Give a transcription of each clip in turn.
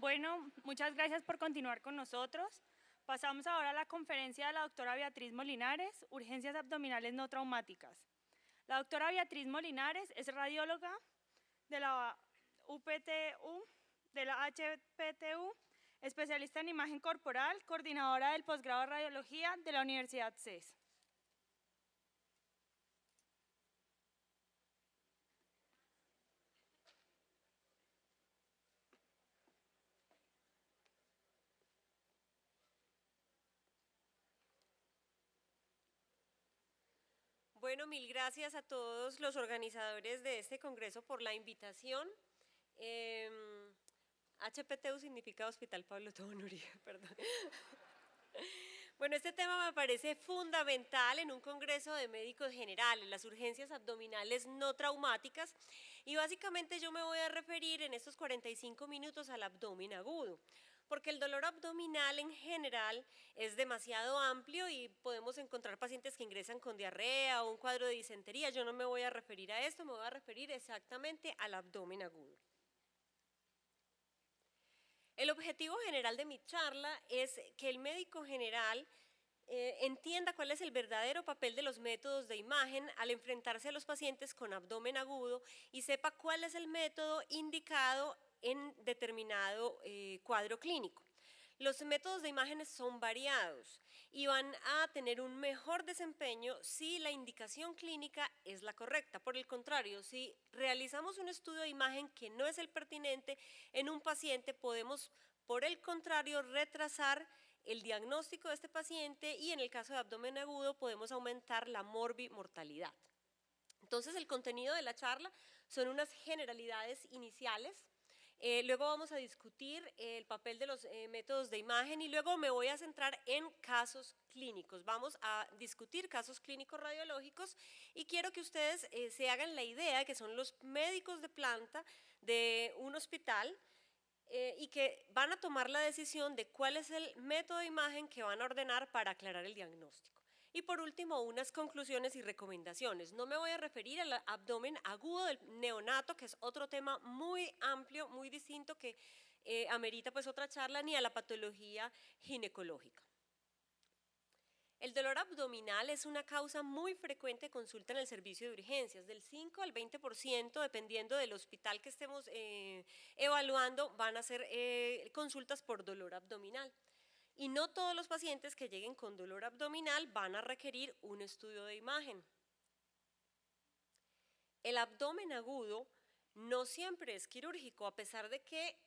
Bueno, muchas gracias por continuar con nosotros. Pasamos ahora a la conferencia de la doctora Beatriz Molinares, Urgencias Abdominales No Traumáticas. La doctora Beatriz Molinares es radióloga de la UPTU, de la HPTU, especialista en imagen corporal, coordinadora del posgrado de radiología de la Universidad CES. Bueno, mil gracias a todos los organizadores de este congreso por la invitación. HPTU significa Hospital Pablo Tobón Uribe, perdón. Bueno, este tema me parece fundamental en un congreso de médicos generales, las urgencias abdominales no traumáticas, y básicamente yo me voy a referir en estos 45 minutos al abdomen agudo, porque el dolor abdominal en general es demasiado amplio y podemos encontrar pacientes que ingresan con diarrea o un cuadro de disentería. Yo no me voy a referir a esto, me voy a referir exactamente al abdomen agudo. El objetivo general de mi charla es que el médico general entienda cuál es el verdadero papel de los métodos de imagen al enfrentarse a los pacientes con abdomen agudo y sepa cuál es el método indicado en determinado cuadro clínico. Los métodos de imágenes son variados y van a tener un mejor desempeño si la indicación clínica es la correcta. Por el contrario, si realizamos un estudio de imagen que no es el pertinente en un paciente, podemos, por el contrario, retrasar el diagnóstico de este paciente y en el caso de abdomen agudo podemos aumentar la morbimortalidad. Entonces, el contenido de la charla son unas generalidades iniciales. Luego vamos a discutir el papel de los métodos de imagen y luego me voy a centrar en casos clínicos. Vamos a discutir casos clínicos radiológicos y quiero que ustedes se hagan la idea de que son los médicos de planta de un hospital y que van a tomar la decisión de cuál es el método de imagen que van a ordenar para aclarar el diagnóstico. Y por último, unas conclusiones y recomendaciones. No me voy a referir al abdomen agudo del neonato, que es otro tema muy amplio, muy distinto, que amerita pues otra charla, ni a la patología ginecológica. El dolor abdominal es una causa muy frecuente de consulta en el servicio de urgencias, del 5 al 20%, dependiendo del hospital que estemos evaluando, van a ser consultas por dolor abdominal. Y no todos los pacientes que lleguen con dolor abdominal van a requerir un estudio de imagen. El abdomen agudo no siempre es quirúrgico, a pesar de que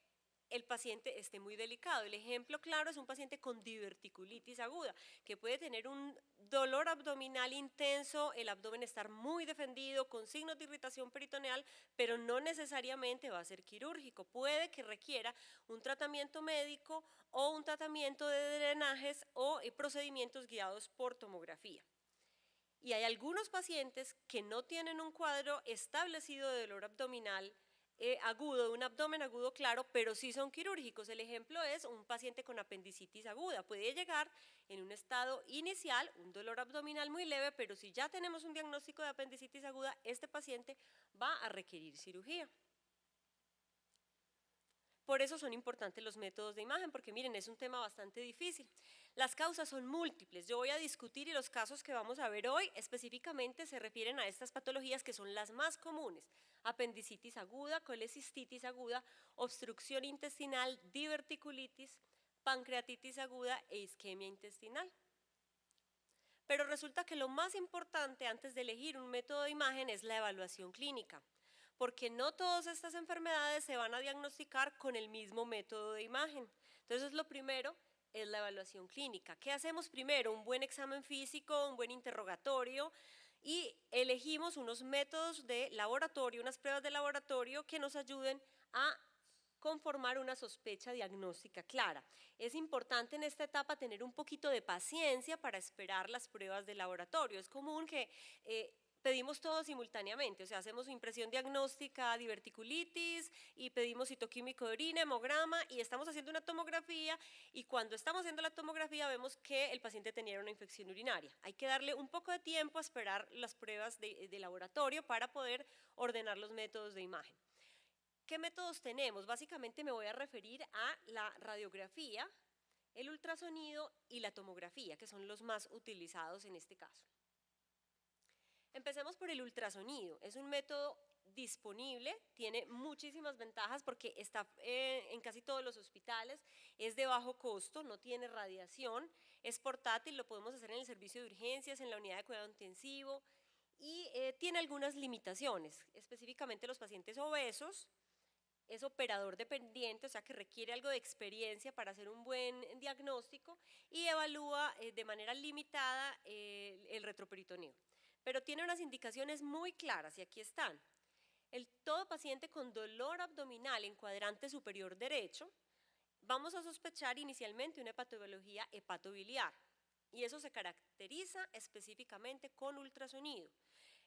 el paciente esté muy delicado. El ejemplo claro es un paciente con diverticulitis aguda, que puede tener un dolor abdominal intenso, el abdomen estar muy defendido, con signos de irritación peritoneal, pero no necesariamente va a ser quirúrgico. Puede que requiera un tratamiento médico o un tratamiento de drenajes o procedimientos guiados por tomografía. Y hay algunos pacientes que no tienen un cuadro establecido de dolor abdominal agudo, de un abdomen agudo claro, pero sí son quirúrgicos. El ejemplo es un paciente con apendicitis aguda. Puede llegar en un estado inicial, un dolor abdominal muy leve, pero si ya tenemos un diagnóstico de apendicitis aguda, este paciente va a requerir cirugía. Por eso son importantes los métodos de imagen, porque miren, es un tema bastante difícil. Las causas son múltiples. Yo voy a discutir y los casos que vamos a ver hoy específicamente se refieren a estas patologías que son las más comunes: apendicitis aguda, colecistitis aguda, obstrucción intestinal, diverticulitis, pancreatitis aguda e isquemia intestinal. Pero resulta que lo más importante antes de elegir un método de imagen es la evaluación clínica, porque no todas estas enfermedades se van a diagnosticar con el mismo método de imagen. Entonces, lo primero es la evaluación clínica. ¿Qué hacemos primero? Un buen examen físico, un buen interrogatorio, y elegimos unos métodos de laboratorio, unas pruebas de laboratorio que nos ayuden a conformar una sospecha diagnóstica clara. Es importante en esta etapa tener un poquito de paciencia para esperar las pruebas de laboratorio. Es común que pedimos todo simultáneamente, o sea, hacemos impresión diagnóstica, diverticulitis, y pedimos citoquímico de orina, hemograma, y estamos haciendo una tomografía, y cuando estamos haciendo la tomografía vemos que el paciente tenía una infección urinaria. Hay que darle un poco de tiempo a esperar las pruebas de laboratorio para poder ordenar los métodos de imagen. ¿Qué métodos tenemos? Básicamente me voy a referir a la radiografía, el ultrasonido y la tomografía, que son los más utilizados en este caso. Empecemos por el ultrasonido. Es un método disponible, tiene muchísimas ventajas porque está en casi todos los hospitales, es de bajo costo, no tiene radiación, es portátil, lo podemos hacer en el servicio de urgencias, en la unidad de cuidado intensivo y tiene algunas limitaciones, específicamente los pacientes obesos. Es operador dependiente, o sea que requiere algo de experiencia para hacer un buen diagnóstico y evalúa de manera limitada el retroperitoneo. Pero tiene unas indicaciones muy claras y aquí están. Todo paciente con dolor abdominal en cuadrante superior derecho, vamos a sospechar inicialmente una hepatobiología hepatobiliar y eso se caracteriza específicamente con ultrasonido.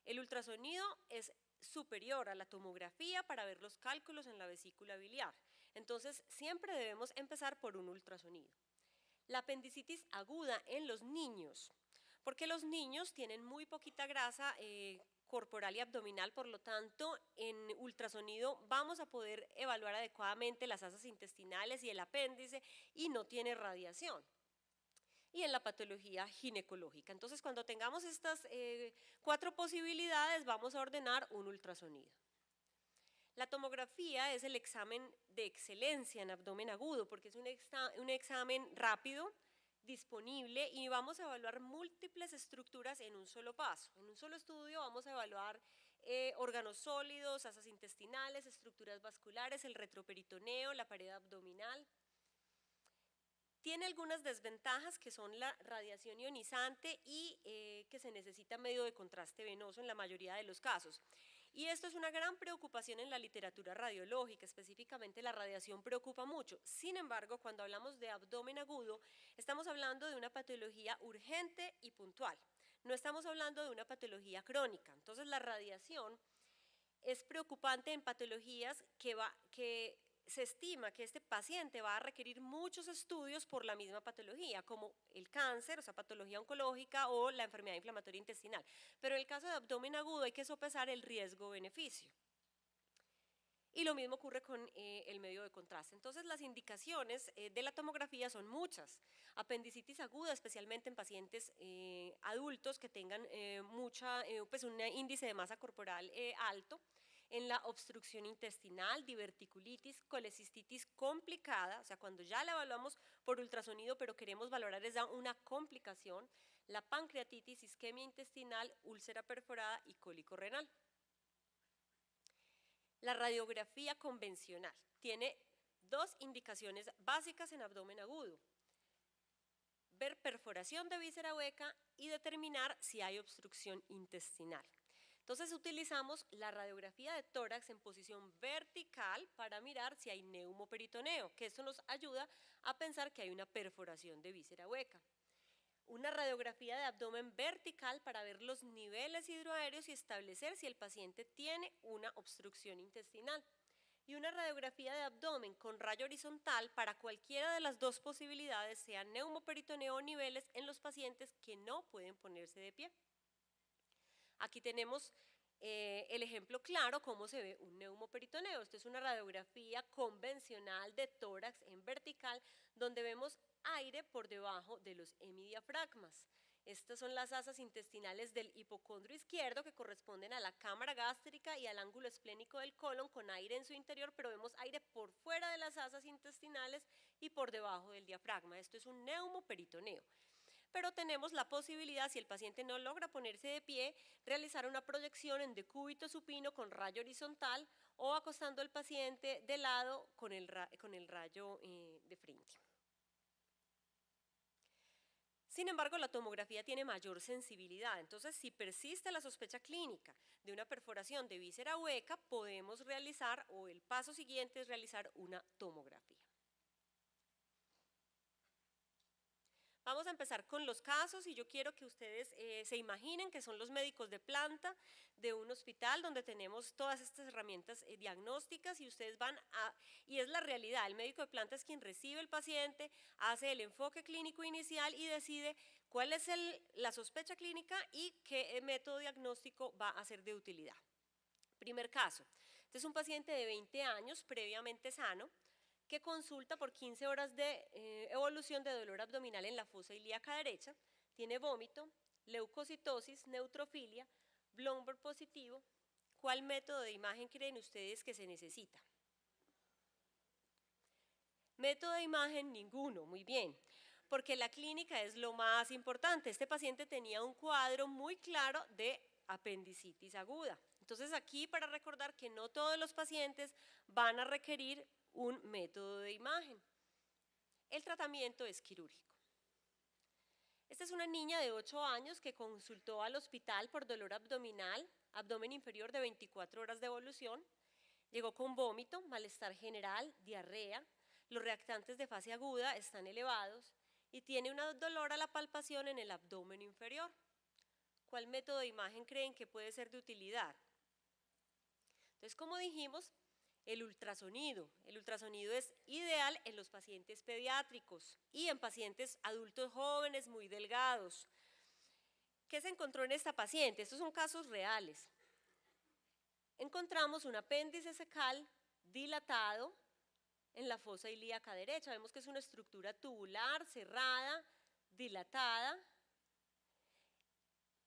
El ultrasonido es superior a la tomografía para ver los cálculos en la vesícula biliar. Entonces, siempre debemos empezar por un ultrasonido. La apendicitis aguda en los niños, porque los niños tienen muy poquita grasa corporal y abdominal, por lo tanto, en ultrasonido vamos a poder evaluar adecuadamente las asas intestinales y el apéndice y no tiene radiación. Y en la patología ginecológica. Entonces, cuando tengamos estas 4 posibilidades, vamos a ordenar un ultrasonido. La tomografía es el examen de excelencia en abdomen agudo, porque es un examen rápido, disponible y vamos a evaluar múltiples estructuras en un solo paso. En un solo estudio vamos a evaluar órganos sólidos, asas intestinales, estructuras vasculares, el retroperitoneo, la pared abdominal. Tiene algunas desventajas que son la radiación ionizante y que se necesita medio de contraste venoso en la mayoría de los casos. Y esto es una gran preocupación en la literatura radiológica, específicamente la radiación preocupa mucho. Sin embargo, cuando hablamos de abdomen agudo, estamos hablando de una patología urgente y puntual. No estamos hablando de una patología crónica. Entonces, la radiación es preocupante en patologías que se estima que este paciente va a requerir muchos estudios por la misma patología, como el cáncer, o sea, patología oncológica o la enfermedad inflamatoria intestinal. Pero en el caso de abdomen agudo hay que sopesar el riesgo-beneficio. Y lo mismo ocurre con el medio de contraste. Entonces, las indicaciones de la tomografía son muchas. Apendicitis aguda, especialmente en pacientes adultos que tengan pues un índice de masa corporal alto. En la obstrucción intestinal, diverticulitis, colecistitis complicada, o sea, cuando ya la evaluamos por ultrasonido, pero queremos valorar esa una complicación, la pancreatitis, isquemia intestinal, úlcera perforada y cólico renal. La radiografía convencional tiene 2 indicaciones básicas en abdomen agudo: ver perforación de víscera hueca y determinar si hay obstrucción intestinal. Entonces utilizamos la radiografía de tórax en posición vertical para mirar si hay neumoperitoneo, que esto nos ayuda a pensar que hay una perforación de víscera hueca. Una radiografía de abdomen vertical para ver los niveles hidroaéreos y establecer si el paciente tiene una obstrucción intestinal. Y una radiografía de abdomen con rayo horizontal para cualquiera de las 2 posibilidades, sea neumoperitoneo o niveles en los pacientes que no pueden ponerse de pie. Aquí tenemos el ejemplo claro cómo se ve un neumoperitoneo. Esto es una radiografía convencional de tórax en vertical donde vemos aire por debajo de los hemidiafragmas. Estas son las asas intestinales del hipocondrio izquierdo que corresponden a la cámara gástrica y al ángulo esplénico del colon con aire en su interior, pero vemos aire por fuera de las asas intestinales y por debajo del diafragma. Esto es un neumoperitoneo. Pero tenemos la posibilidad, si el paciente no logra ponerse de pie, realizar una proyección en decúbito supino con rayo horizontal o acostando al paciente de lado con el rayo de frente. Sin embargo, la tomografía tiene mayor sensibilidad, entonces si persiste la sospecha clínica de una perforación de víscera hueca, podemos realizar, o el paso siguiente es realizar una tomografía. Vamos a empezar con los casos y yo quiero que ustedes se imaginen que son los médicos de planta de un hospital donde tenemos todas estas herramientas diagnósticas y ustedes y es la realidad, el médico de planta es quien recibe el paciente, hace el enfoque clínico inicial y decide cuál es la sospecha clínica y qué método diagnóstico va a ser de utilidad. Primer caso, Este es un paciente de 20 años, previamente sano, que consulta por 15 horas de evolución de dolor abdominal en la fosa ilíaca derecha, tiene vómito, leucocitosis, neutrofilia, Blomberg positivo. ¿Cuál método de imagen creen ustedes que se necesita? Método de imagen, ninguno, muy bien, porque la clínica es lo más importante. Este paciente tenía un cuadro muy claro de apendicitis aguda. Entonces aquí para recordar que no todos los pacientes van a requerir un método de imagen. El tratamiento es quirúrgico. Esta es una niña de 8 años que consultó al hospital por dolor abdominal, abdomen inferior de 24 horas de evolución. Llegó con vómito, malestar general, diarrea. Los reactantes de fase aguda están elevados y tiene un dolor a la palpación en el abdomen inferior. ¿Cuál método de imagen creen que puede ser de utilidad? Entonces, como dijimos, el ultrasonido. El ultrasonido es ideal en los pacientes pediátricos y en pacientes adultos jóvenes muy delgados. ¿Qué se encontró en esta paciente? Estos son casos reales. Encontramos un apéndice cecal dilatado en la fosa ilíaca derecha. Vemos que es una estructura tubular, cerrada, dilatada.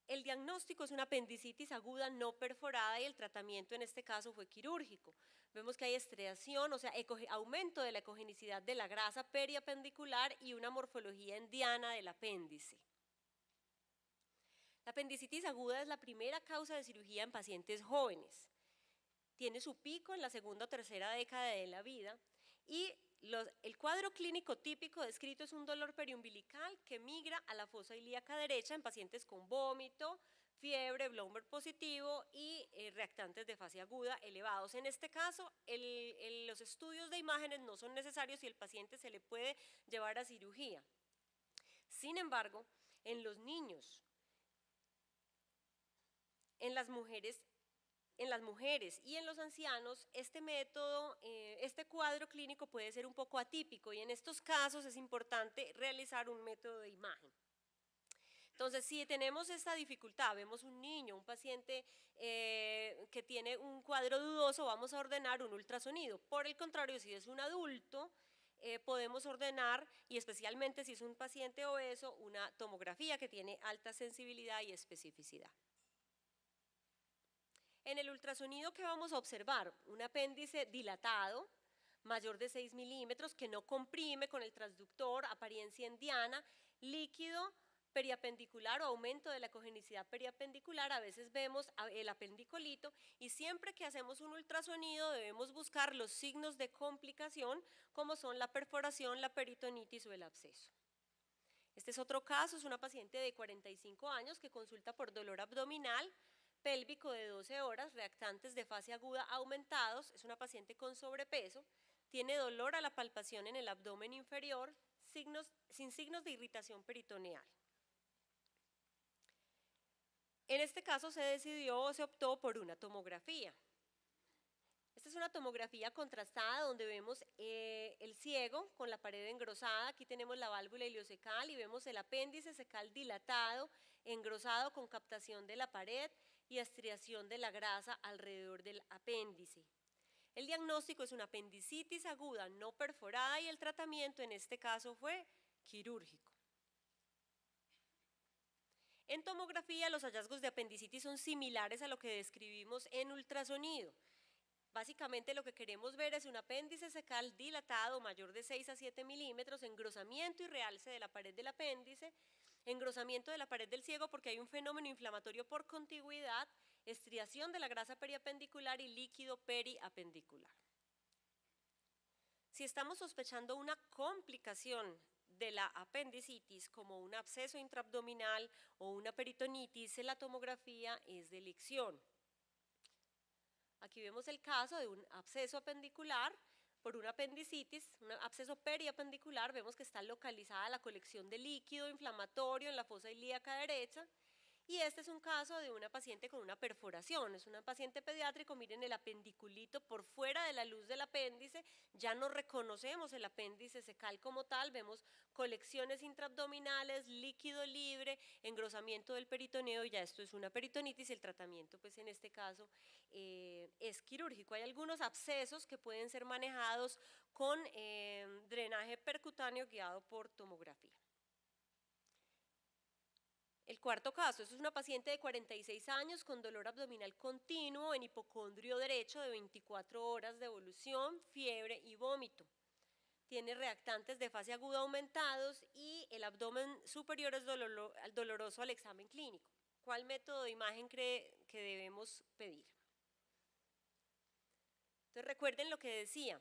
El diagnóstico es una apendicitis aguda no perforada y el tratamiento en este caso fue quirúrgico. Vemos que hay estriación, o sea, aumento de la ecogenicidad de la grasa periapendicular y una morfología endiana del apéndice. La apendicitis aguda es la primera causa de cirugía en pacientes jóvenes. Tiene su pico en la segunda o tercera década de la vida y el cuadro clínico típico descrito es un dolor periumbilical que migra a la fosa ilíaca derecha en pacientes con vómito, fiebre, Blomberg positivo y reactantes de fase aguda elevados. En este caso, los estudios de imágenes no son necesarios y el paciente se le puede llevar a cirugía. Sin embargo, en los niños, en las mujeres y en los ancianos, este método, este cuadro clínico puede ser un poco atípico y en estos casos es importante realizar un método de imagen. Entonces, si tenemos esta dificultad, vemos un niño, un paciente que tiene un cuadro dudoso, vamos a ordenar un ultrasonido. Por el contrario, si es un adulto, podemos ordenar, y especialmente si es un paciente obeso, una tomografía que tiene alta sensibilidad y especificidad. En el ultrasonido, ¿qué vamos a observar? Un apéndice dilatado, mayor de 6 milímetros, que no comprime con el transductor, apariencia endiana, líquido periapendicular o aumento de la ecogenicidad periapendicular. A veces vemos el apendicolito y siempre que hacemos un ultrasonido debemos buscar los signos de complicación como son la perforación, la peritonitis o el absceso. Este es otro caso, es una paciente de 45 años que consulta por dolor abdominal, pélvico de 12 horas, reactantes de fase aguda aumentados, es una paciente con sobrepeso, tiene dolor a la palpación en el abdomen inferior, sin signos de irritación peritoneal. En este caso se optó por una tomografía. Esta es una tomografía contrastada donde vemos el ciego con la pared engrosada. Aquí tenemos la válvula iliocecal y vemos el apéndice cecal dilatado, engrosado con captación de la pared y estriación de la grasa alrededor del apéndice. El diagnóstico es una apendicitis aguda no perforada y el tratamiento en este caso fue quirúrgico. En tomografía, los hallazgos de apendicitis son similares a lo que describimos en ultrasonido. Básicamente lo que queremos ver es un apéndice cecal dilatado mayor de 6 a 7 milímetros, engrosamiento y realce de la pared del apéndice, engrosamiento de la pared del ciego porque hay un fenómeno inflamatorio por contigüidad, estriación de la grasa periapendicular y líquido periapendicular. Si estamos sospechando una complicación de la apendicitis como un absceso intraabdominal o una peritonitis, la tomografía es de elección. Aquí vemos el caso de un absceso apendicular por una apendicitis, un absceso periapendicular. Vemos que está localizada la colección de líquido inflamatorio en la fosa ilíaca derecha Y este es un caso de una paciente con una perforación, es una paciente pediátrico, miren el apendiculito por fuera de la luz del apéndice, ya no reconocemos el apéndice secal como tal, vemos colecciones intraabdominales, líquido libre, engrosamiento del peritoneo, ya esto es una peritonitis, el tratamiento pues en este caso es quirúrgico. Hay algunos abscesos que pueden ser manejados con drenaje percutáneo guiado por tomografía. El cuarto caso, es una paciente de 46 años con dolor abdominal continuo en hipocondrio derecho de 24 horas de evolución, fiebre y vómito. Tiene reactantes de fase aguda aumentados y el abdomen superior es doloroso al examen clínico. ¿Cuál método de imagen cree que debemos pedir? Entonces recuerden lo que decía,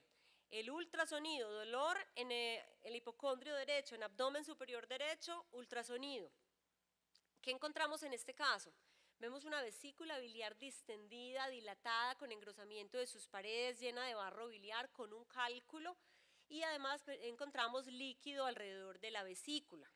el ultrasonido, dolor en el hipocondrio derecho, en abdomen superior derecho, ultrasonido. ¿Qué encontramos en este caso? Vemos una vesícula biliar distendida, dilatada, con engrosamiento de sus paredes, llena de barro biliar, con un cálculo, y además encontramos líquido alrededor de la vesícula.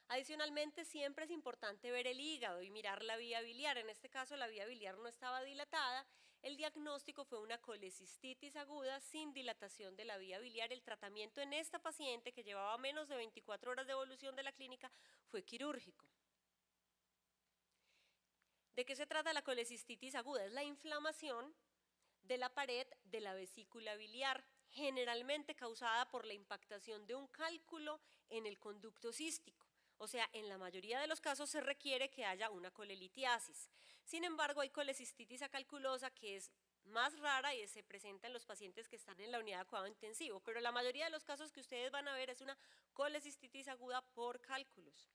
Adicionalmente, siempre es importante ver el hígado y mirar la vía biliar. En este caso, la vía biliar no estaba dilatada. El diagnóstico fue una colecistitis aguda sin dilatación de la vía biliar. El tratamiento en esta paciente, que llevaba menos de 24 horas de evolución de la clínica, fue quirúrgico. ¿De qué se trata la colecistitis aguda? Es la inflamación de la pared de la vesícula biliar, generalmente causada por la impactación de un cálculo en el conducto cístico. O sea, en la mayoría de los casos se requiere que haya una colelitiasis. Sin embargo, hay colecistitis acalculosa que es más rara y se presenta en los pacientes que están en la unidad de cuidado intensivo, pero la mayoría de los casos que ustedes van a ver es una colecistitis aguda por cálculos.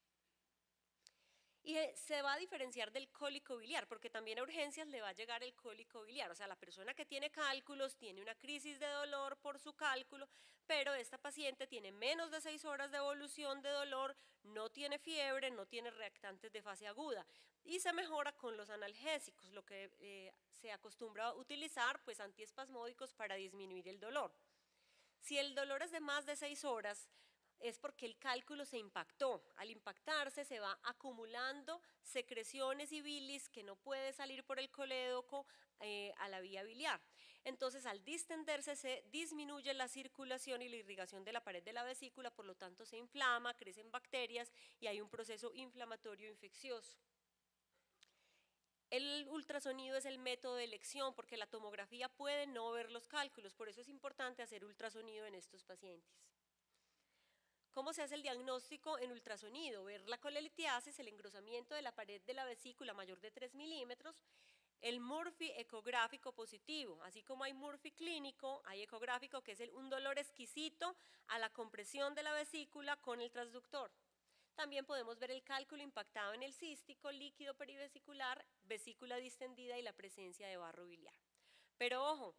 Y se va a diferenciar del cólico biliar, porque también a urgencias le va a llegar el cólico biliar, o sea, la persona que tiene cálculos tiene una crisis de dolor por su cálculo, pero esta paciente tiene menos de 6 horas de evolución de dolor, no tiene fiebre, no tiene reactantes de fase aguda y se mejora con los analgésicos, lo que se acostumbra a utilizar, pues antiespasmódicos para disminuir el dolor. Si el dolor es de más de 6 horas, es porque el cálculo se impactó. Al impactarse se va acumulando secreciones y bilis que no puede salir por el colédoco a la vía biliar. Entonces, al distenderse se disminuye la circulación y la irrigación de la pared de la vesícula, por lo tanto se inflama, crecen bacterias y hay un proceso inflamatorio infeccioso. El ultrasonido es el método de elección porque la tomografía puede no ver los cálculos, por eso es importante hacer ultrasonido en estos pacientes. ¿Cómo se hace el diagnóstico en ultrasonido? Ver la colelitiasis, el engrosamiento de la pared de la vesícula mayor de 3 milímetros, el Murphy ecográfico positivo, así como hay Murphy clínico, hay ecográfico que es un dolor exquisito a la compresión de la vesícula con el transductor. También podemos ver el cálculo impactado en el cístico, líquido perivesicular, vesícula distendida y la presencia de barro biliar. Pero ojo,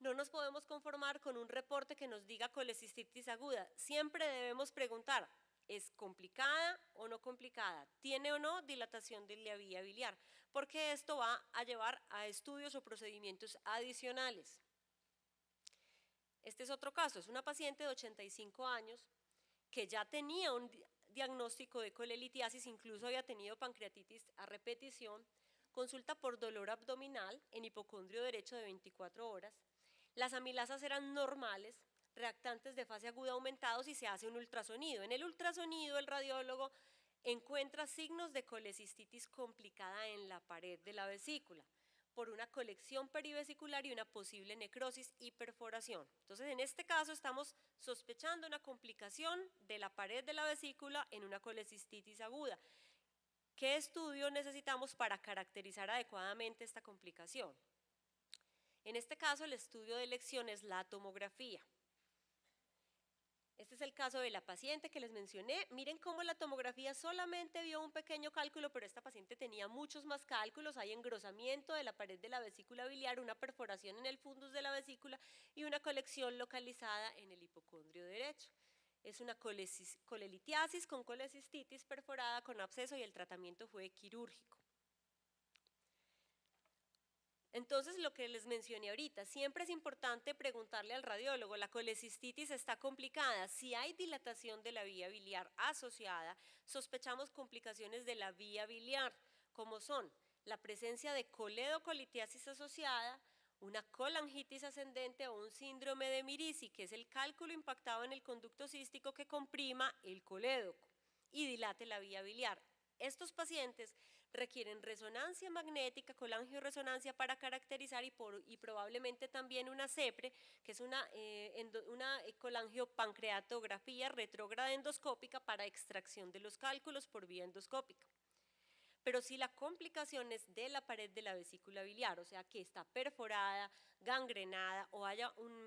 no nos podemos conformar con un reporte que nos diga colecistitis aguda. Siempre debemos preguntar, ¿es complicada o no complicada? ¿Tiene o no dilatación de la vía biliar? Porque esto va a llevar a estudios o procedimientos adicionales. Este es otro caso, es una paciente de 85 años que ya tenía un diagnóstico de colelitiasis, incluso había tenido pancreatitis a repetición, consulta por dolor abdominal en hipocondrio derecho de 24 horas, las amilasas eran normales, reactantes de fase aguda aumentados y se hace un ultrasonido. En el ultrasonido el radiólogo encuentra signos de colecistitis complicada en la pared de la vesícula por una colección perivesicular y una posible necrosis y perforación. Entonces, en este caso estamos sospechando una complicación de la pared de la vesícula en una colecistitis aguda. ¿Qué estudio necesitamos para caracterizar adecuadamente esta complicación? En este caso, el estudio de elección es la tomografía. Este es el caso de la paciente que les mencioné. Miren cómo la tomografía solamente vio un pequeño cálculo, pero esta paciente tenía muchos más cálculos. Hay engrosamiento de la pared de la vesícula biliar, una perforación en el fundus de la vesícula y una colección localizada en el hipocondrio derecho. Es una colelitiasis con colecistitis perforada con absceso y el tratamiento fue quirúrgico. Entonces, lo que les mencioné ahorita, siempre es importante preguntarle al radiólogo, la colecistitis está complicada, si hay dilatación de la vía biliar asociada, sospechamos complicaciones de la vía biliar, como son la presencia de coledocolitiasis asociada, una colangitis ascendente o un síndrome de Mirici, que es el cálculo impactado en el conducto cístico que comprima el colédoco y dilate la vía biliar. Estos pacientes requieren resonancia magnética, colangioresonancia para caracterizar y probablemente también una CEPRE, que es una colangiopancreatografía retrógrada endoscópica para extracción de los cálculos por vía endoscópica. Pero si la complicación es de la pared de la vesícula biliar, o sea que está perforada, gangrenada o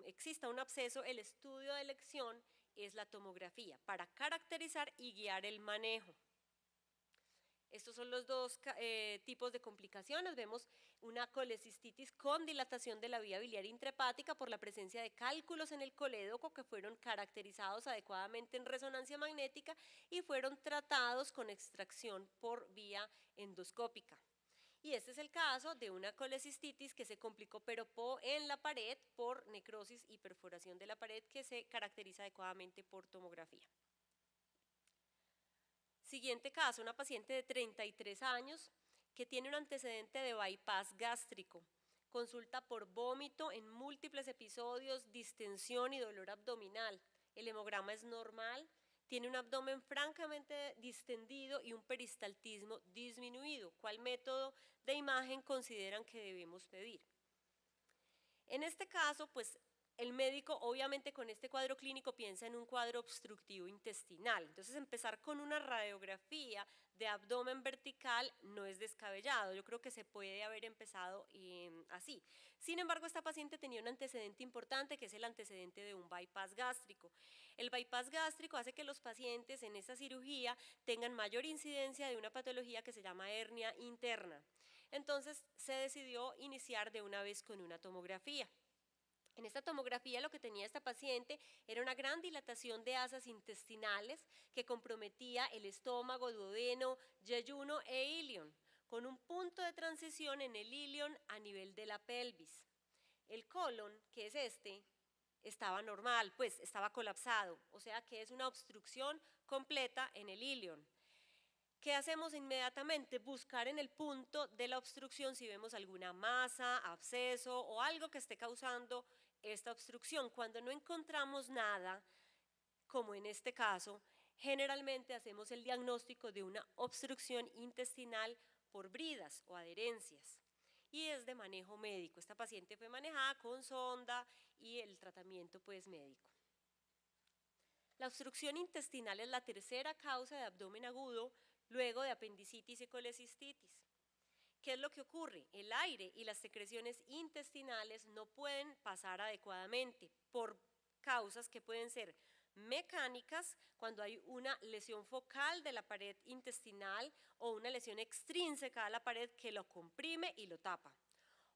exista un absceso, el estudio de elección es la tomografía para caracterizar y guiar el manejo. Estos son los dos tipos de complicaciones. Vemos una colecistitis con dilatación de la vía biliar intrahepática por la presencia de cálculos en el colédoco que fueron caracterizados adecuadamente en resonancia magnética y fueron tratados con extracción por vía endoscópica. Y este es el caso de una colecistitis que se complicó pero en la pared por necrosis y perforación de la pared que se caracteriza adecuadamente por tomografía. Siguiente caso, una paciente de 33 años que tiene un antecedente de bypass gástrico. Consulta por vómito en múltiples episodios, distensión y dolor abdominal. El hemograma es normal, tiene un abdomen francamente distendido y un peristaltismo disminuido. ¿Cuál método de imagen consideran que debemos pedir? En este caso, pues el médico obviamente con este cuadro clínico piensa en un cuadro obstructivo intestinal. Entonces empezar con una radiografía de abdomen vertical no es descabellado. Yo creo que se puede haber empezado así. Sin embargo, esta paciente tenía un antecedente importante que es el antecedente de un bypass gástrico. El bypass gástrico hace que los pacientes en esta cirugía tengan mayor incidencia de una patología que se llama hernia interna. Entonces se decidió iniciar de una vez con una tomografía. En esta tomografía lo que tenía esta paciente era una gran dilatación de asas intestinales que comprometía el estómago, duodeno, yeyuno e ilion, con un punto de transición en el ilion a nivel de la pelvis. El colon, que es este, estaba normal, pues estaba colapsado, o sea que es una obstrucción completa en el ilion. ¿Qué hacemos inmediatamente? Buscar en el punto de la obstrucción si vemos alguna masa, absceso o algo que esté causando esta obstrucción. Cuando no encontramos nada, como en este caso, generalmente hacemos el diagnóstico de una obstrucción intestinal por bridas o adherencias y es de manejo médico. Esta paciente fue manejada con sonda y el tratamiento pues médico. La obstrucción intestinal es la tercera causa de abdomen agudo luego de apendicitis y colecistitis. ¿Qué es lo que ocurre? El aire y las secreciones intestinales no pueden pasar adecuadamente por causas que pueden ser mecánicas, cuando hay una lesión focal de la pared intestinal o una lesión extrínseca a la pared que lo comprime y lo tapa,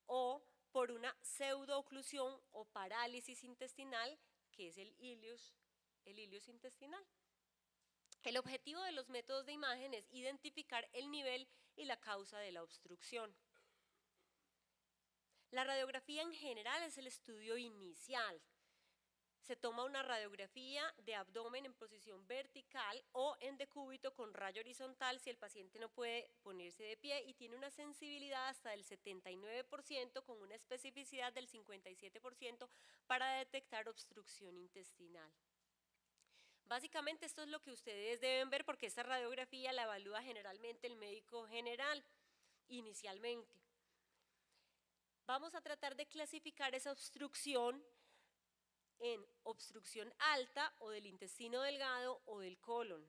o por una pseudooclusión o parálisis intestinal, que es el ilios intestinal. El objetivo de los métodos de imagen es identificar el nivel y la causa de la obstrucción. La radiografía en general es el estudio inicial. Se toma una radiografía de abdomen en posición vertical o en decúbito con rayo horizontal si el paciente no puede ponerse de pie y tiene una sensibilidad hasta del 79% con una especificidad del 57% para detectar obstrucción intestinal. Básicamente esto es lo que ustedes deben ver porque esta radiografía la evalúa generalmente el médico general inicialmente. Vamos a tratar de clasificar esa obstrucción en obstrucción alta o del intestino delgado o del colon.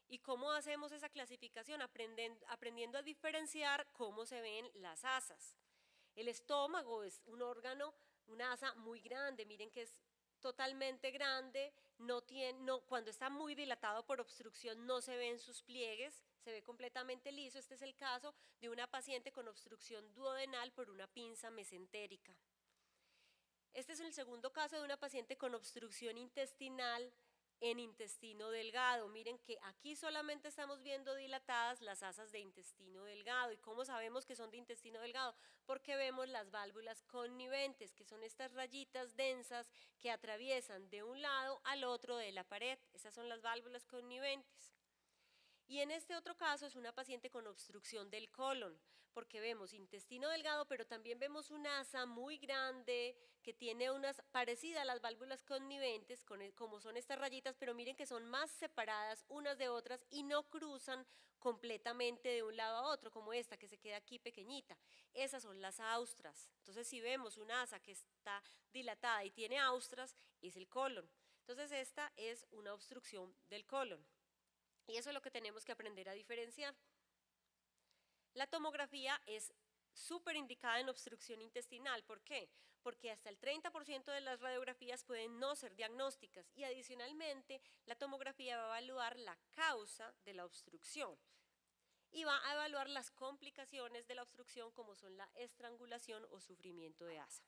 ¿Y cómo hacemos esa clasificación? Aprendiendo a diferenciar cómo se ven las asas. El estómago es un órgano, una asa muy grande, miren que es totalmente grande, cuando está muy dilatado por obstrucción no se ven sus pliegues, se ve completamente liso. Este es el caso de una paciente con obstrucción duodenal por una pinza mesentérica. Este es el segundo caso de una paciente con obstrucción intestinal en intestino delgado. Miren que aquí solamente estamos viendo dilatadas las asas de intestino delgado. ¿Y cómo sabemos que son de intestino delgado? Porque vemos las válvulas conniventes, que son estas rayitas densas que atraviesan de un lado al otro de la pared. Esas son las válvulas conniventes. Y en este otro caso es una paciente con obstrucción del colon, porque vemos intestino delgado, pero también vemos un asa muy grande que tiene unas parecidas a las válvulas conniventes, como son estas rayitas, pero miren que son más separadas unas de otras y no cruzan completamente de un lado a otro, como esta que se queda aquí pequeñita. Esas son las austras. Entonces, si vemos una asa que está dilatada y tiene austras, es el colon. Entonces, esta es una obstrucción del colon. Y eso es lo que tenemos que aprender a diferenciar. La tomografía es súper indicada en obstrucción intestinal. ¿Por qué? Porque hasta el 30% de las radiografías pueden no ser diagnósticas y adicionalmente la tomografía va a evaluar la causa de la obstrucción y va a evaluar las complicaciones de la obstrucción como son la estrangulación o sufrimiento de asa.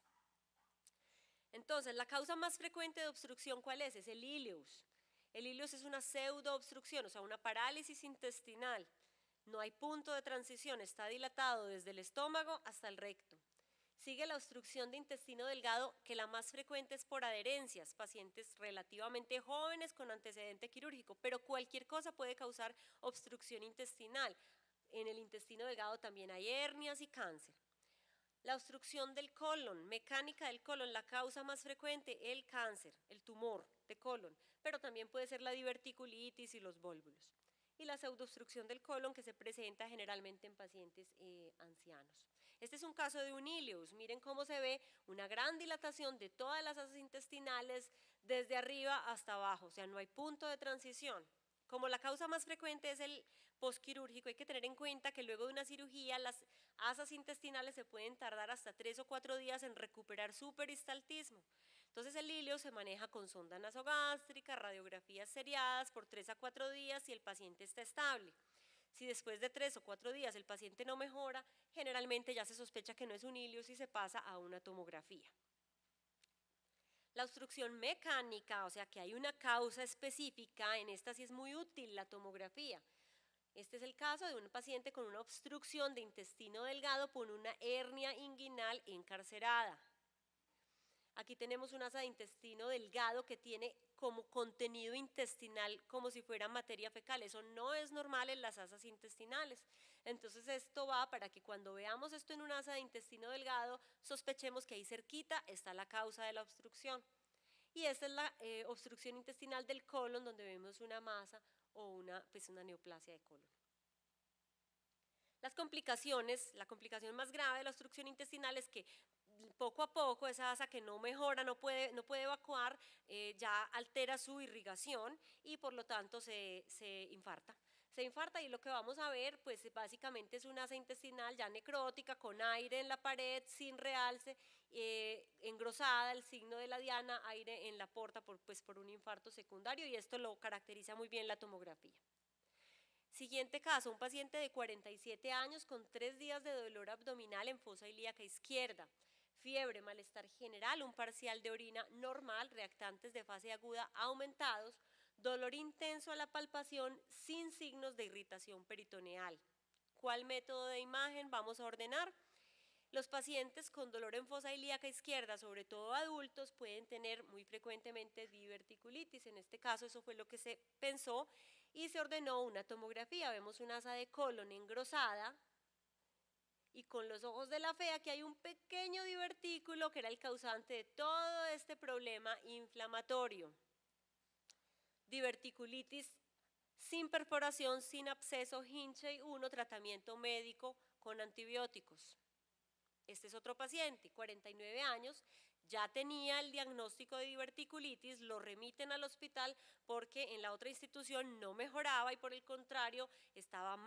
Entonces, la causa más frecuente de obstrucción, ¿cuál es? Es el ileus. El ileus es una pseudoobstrucción, o sea, una parálisis intestinal. No hay punto de transición, está dilatado desde el estómago hasta el recto. Sigue la obstrucción de intestino delgado, que la más frecuente es por adherencias, pacientes relativamente jóvenes con antecedente quirúrgico, pero cualquier cosa puede causar obstrucción intestinal. En el intestino delgado también hay hernias y cáncer. La obstrucción del colon, mecánica del colon, la causa más frecuente, el cáncer, el tumor de colon, pero también puede ser la diverticulitis y los vólvulos. Y la pseudoobstrucción del colon, que se presenta generalmente en pacientes ancianos. Este es un caso de un ileus. Miren cómo se ve una gran dilatación de todas las asas intestinales desde arriba hasta abajo, o sea, no hay punto de transición. Como la causa más frecuente es el posquirúrgico, hay que tener en cuenta que luego de una cirugía las asas intestinales se pueden tardar hasta 3 o 4 días en recuperar su peristaltismo. Entonces el ileus se maneja con sonda nasogástrica, radiografías seriadas por 3 a 4 días y el paciente está estable. Si después de 3 o 4 días el paciente no mejora, generalmente ya se sospecha que no es un ileus y se pasa a una tomografía. La obstrucción mecánica, o sea que hay una causa específica, en esta sí es muy útil la tomografía. Este es el caso de un paciente con una obstrucción de intestino delgado por una hernia inguinal encarcerada. Aquí tenemos una asa de intestino delgado que tiene como contenido intestinal como si fuera materia fecal. Eso no es normal en las asas intestinales. Entonces esto va para que cuando veamos esto en una asa de intestino delgado, sospechemos que ahí cerquita está la causa de la obstrucción. Y esta es la obstrucción intestinal del colon, donde vemos una masa o una neoplasia de colon. Las complicaciones, la complicación más grave de la obstrucción intestinal es que poco a poco esa asa que no mejora, no puede evacuar, ya altera su irrigación y por lo tanto se infarta. Se infarta y lo que vamos a ver pues básicamente es una asa intestinal ya necrótica, con aire en la pared, sin realce, engrosada, el signo de la diana, aire en la porta por un infarto secundario, y esto lo caracteriza muy bien la tomografía. Siguiente caso, un paciente de 47 años con 3 días de dolor abdominal en fosa ilíaca izquierda, fiebre, malestar general, un parcial de orina normal, reactantes de fase aguda aumentados, dolor intenso a la palpación sin signos de irritación peritoneal. ¿Cuál método de imagen vamos a ordenar? Los pacientes con dolor en fosa ilíaca izquierda, sobre todo adultos, pueden tener muy frecuentemente diverticulitis. En este caso eso fue lo que se pensó y se ordenó una tomografía. Vemos una asa de colon engrosada y con los ojos de la fe aquí hay un pequeño divertículo que era el causante de todo este problema inflamatorio. Diverticulitis sin perforación, sin absceso, Hinchey 1, tratamiento médico con antibióticos. Este es otro paciente, 49 años, ya tenía el diagnóstico de diverticulitis, lo remiten al hospital porque en la otra institución no mejoraba y por el contrario estaba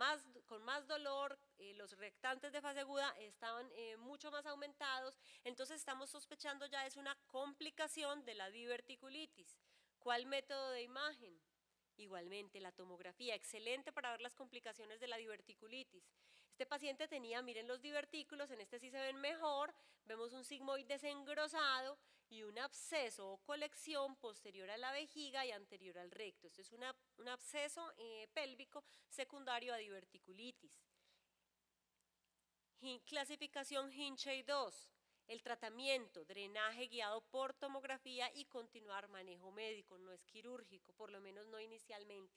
con más dolor, los reactantes de fase aguda estaban mucho más aumentados, entonces estamos sospechando ya es una complicación de la diverticulitis. ¿Cuál método de imagen? Igualmente la tomografía, excelente para ver las complicaciones de la diverticulitis. Este paciente tenía, miren los divertículos, en este sí se ven mejor, vemos un sigmoide desengrosado y un absceso o colección posterior a la vejiga y anterior al recto. Este es un absceso pélvico secundario a diverticulitis. Clasificación Hinchey 2. El tratamiento, drenaje guiado por tomografía y continuar manejo médico, no es quirúrgico, por lo menos no inicialmente.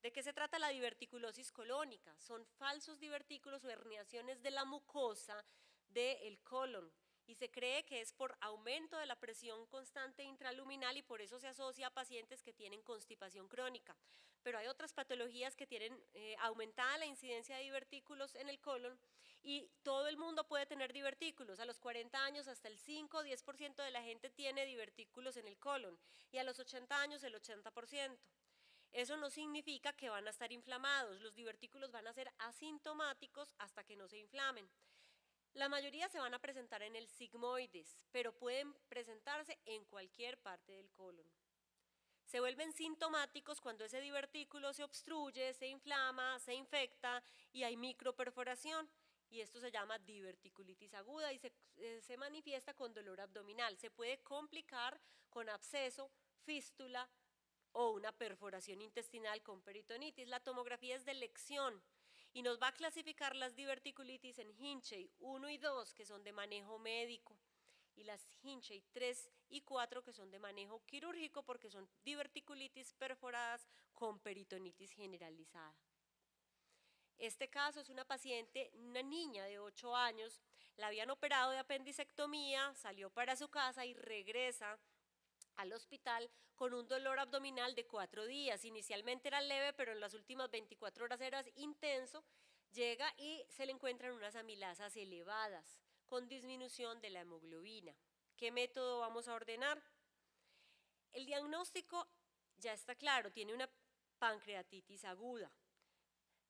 ¿De qué se trata la diverticulosis colónica? Son falsos divertículos o herniaciones de la mucosa del colon y se cree que es por aumento de la presión constante intraluminal y por eso se asocia a pacientes que tienen constipación crónica. Pero hay otras patologías que tienen aumentada la incidencia de divertículos en el colon y todo el mundo puede tener divertículos. A los 40 años hasta el 5 o 10% de la gente tiene divertículos en el colon y a los 80 años el 80%. Eso no significa que van a estar inflamados, los divertículos van a ser asintomáticos hasta que no se inflamen. La mayoría se van a presentar en el sigmoides, pero pueden presentarse en cualquier parte del colon. Se vuelven sintomáticos cuando ese divertículo se obstruye, se inflama, se infecta y hay microperforación. Y esto se llama diverticulitis aguda y se manifiesta con dolor abdominal. Se puede complicar con absceso, fístula o una perforación intestinal con peritonitis. La tomografía es de elección y nos va a clasificar las diverticulitis en Hinchey 1 y 2, que son de manejo médico, y las Hinchey 3 y 4, que son de manejo quirúrgico, porque son diverticulitis perforadas con peritonitis generalizada. Este caso es una paciente, una niña de 8 años, la habían operado de apendicectomía, salió para su casa y regresa al hospital con un dolor abdominal de 4 días. Inicialmente era leve, pero en las últimas 24 horas era intenso. Llega y se le encuentran unas amilasas elevadas con disminución de la hemoglobina. ¿Qué método vamos a ordenar? El diagnóstico ya está claro, tiene una pancreatitis aguda.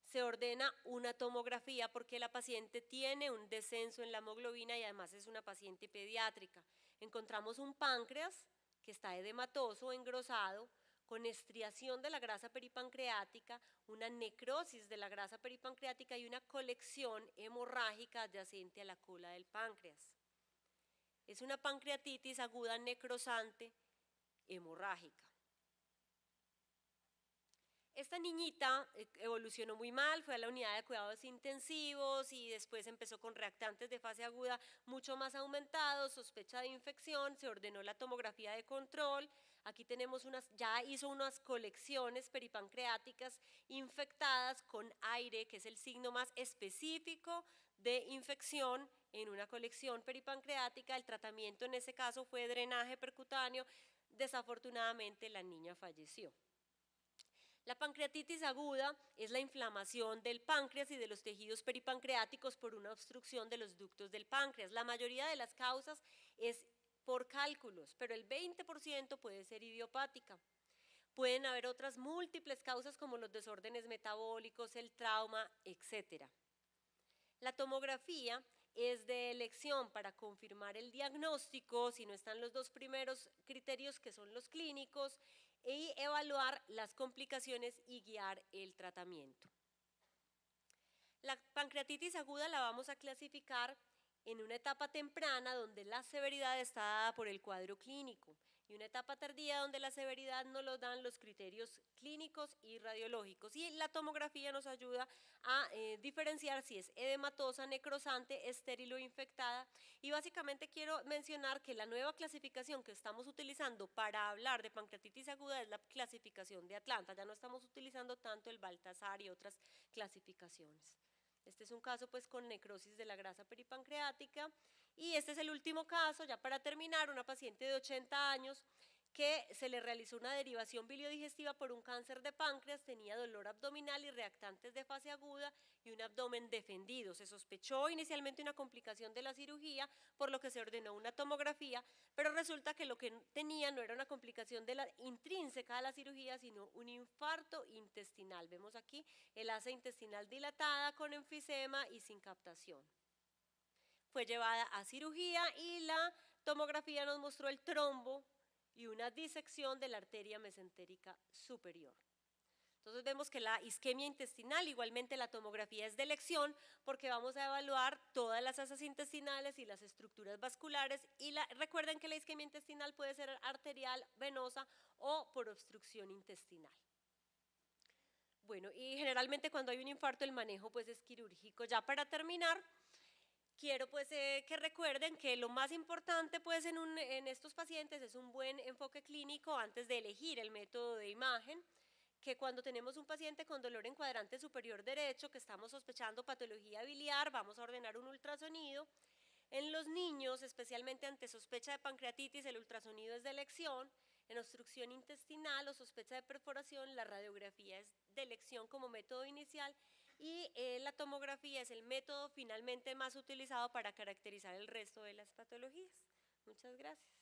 Se ordena una tomografía porque la paciente tiene un descenso en la hemoglobina y además es una paciente pediátrica. Encontramos un páncreas que está edematoso, engrosado, con estriación de la grasa peripancreática, una necrosis de la grasa peripancreática y una colección hemorrágica adyacente a la cola del páncreas. Es una pancreatitis aguda necrosante hemorrágica. Esta niñita evolucionó muy mal, fue a la unidad de cuidados intensivos y después empezó con reactantes de fase aguda mucho más aumentados, sospecha de infección, se ordenó la tomografía de control. Aquí tenemos ya hizo unas colecciones peripancreáticas infectadas con aire, que es el signo más específico de infección en una colección peripancreática. El tratamiento en ese caso fue drenaje percutáneo. Desafortunadamente la niña falleció. La pancreatitis aguda es la inflamación del páncreas y de los tejidos peripancreáticos por una obstrucción de los ductos del páncreas. La mayoría de las causas es por cálculos, pero el 20% puede ser idiopática. Pueden haber otras múltiples causas como los desórdenes metabólicos, el trauma, etc. La tomografía es de elección para confirmar el diagnóstico, si no están los dos primeros criterios que son los clínicos, y evaluar las complicaciones y guiar el tratamiento. La pancreatitis aguda la vamos a clasificar en una etapa temprana donde la severidad está dada por el cuadro clínico y una etapa tardía donde la severidad no lo dan los criterios clínicos y radiológicos, y la tomografía nos ayuda a diferenciar si es edematosa, necrosante, estéril o infectada. Y básicamente quiero mencionar que la nueva clasificación que estamos utilizando para hablar de pancreatitis aguda es la clasificación de Atlanta, ya no estamos utilizando tanto el Baltasar y otras clasificaciones. Este es un caso pues con necrosis de la grasa peripancreática y este es el último caso, ya para terminar, una paciente de 80 años que se le realizó una derivación biliodigestiva por un cáncer de páncreas, tenía dolor abdominal y reactantes de fase aguda y un abdomen defendido. Se sospechó inicialmente una complicación de la cirugía, por lo que se ordenó una tomografía, pero resulta que lo que tenía no era una complicación de la intrínseca de la cirugía, sino un infarto intestinal. Vemos aquí el asa intestinal dilatada con enfisema y sin captación. Fue llevada a cirugía y la tomografía nos mostró el trombo y una disección de la arteria mesentérica superior. Entonces vemos que la isquemia intestinal, igualmente la tomografía es de elección porque vamos a evaluar todas las asas intestinales y las estructuras vasculares y recuerden que la isquemia intestinal puede ser arterial, venosa o por obstrucción intestinal. Bueno, y generalmente cuando hay un infarto el manejo pues es quirúrgico. Ya para terminar, quiero pues que recuerden que lo más importante pues en estos pacientes es un buen enfoque clínico antes de elegir el método de imagen, que cuando tenemos un paciente con dolor en cuadrante superior derecho, que estamos sospechando patología biliar, vamos a ordenar un ultrasonido. En los niños, especialmente ante sospecha de pancreatitis, el ultrasonido es de elección. En obstrucción intestinal o sospecha de perforación, la radiografía es de elección como método inicial y la tomografía es el método finalmente más utilizado para caracterizar el resto de las patologías. Muchas gracias.